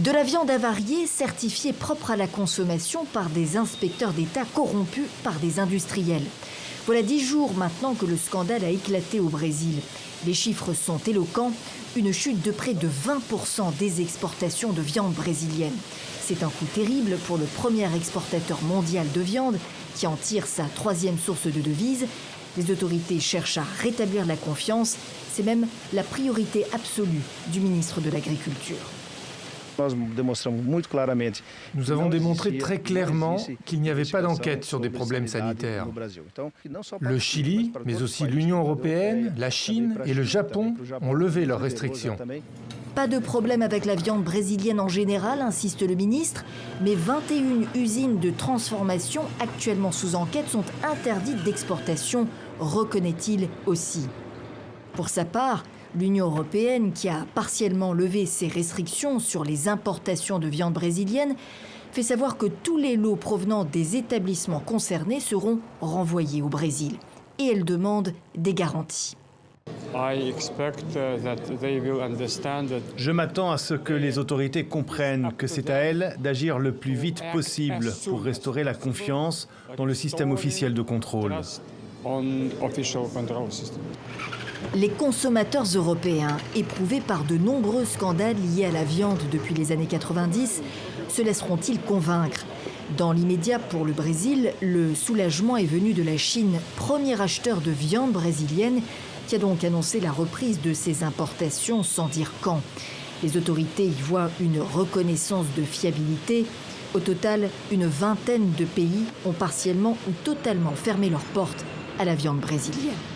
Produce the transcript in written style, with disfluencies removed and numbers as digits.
De la viande avariée, certifiée propre à la consommation par des inspecteurs d'État corrompus par des industriels. Voilà 10 jours maintenant que le scandale a éclaté au Brésil. Les chiffres sont éloquents, une chute de près de 20% des exportations de viande brésilienne. C'est un coup terrible pour le premier exportateur mondial de viande qui en tire sa 3e source de devises. Les autorités cherchent à rétablir la confiance. C'est même la priorité absolue du ministre de l'Agriculture. Nous avons démontré très clairement qu'il n'y avait pas d'enquête sur des problèmes sanitaires. Le Chili, mais aussi l'Union européenne, la Chine et le Japon ont levé leurs restrictions. Pas de problème avec la viande brésilienne en général, insiste le ministre, mais 21 usines de transformation actuellement sous enquête sont interdites d'exportation, reconnaît-il aussi. Pour sa part, l'Union européenne, qui a partiellement levé ses restrictions sur les importations de viande brésilienne, fait savoir que tous les lots provenant des établissements concernés seront renvoyés au Brésil. Et elle demande des garanties. Je m'attends à ce que les autorités comprennent que c'est à elles d'agir le plus vite possible pour restaurer la confiance dans le système officiel de contrôle. Les consommateurs européens, éprouvés par de nombreux scandales liés à la viande depuis les années 90, se laisseront-ils convaincre ? Dans l'immédiat pour le Brésil, le soulagement est venu de la Chine, premier acheteur de viande brésilienne, qui a donc annoncé la reprise de ses importations sans dire quand. Les autorités y voient une reconnaissance de fiabilité. Au total, une vingtaine de pays ont partiellement ou totalement fermé leurs portes à la viande brésilienne.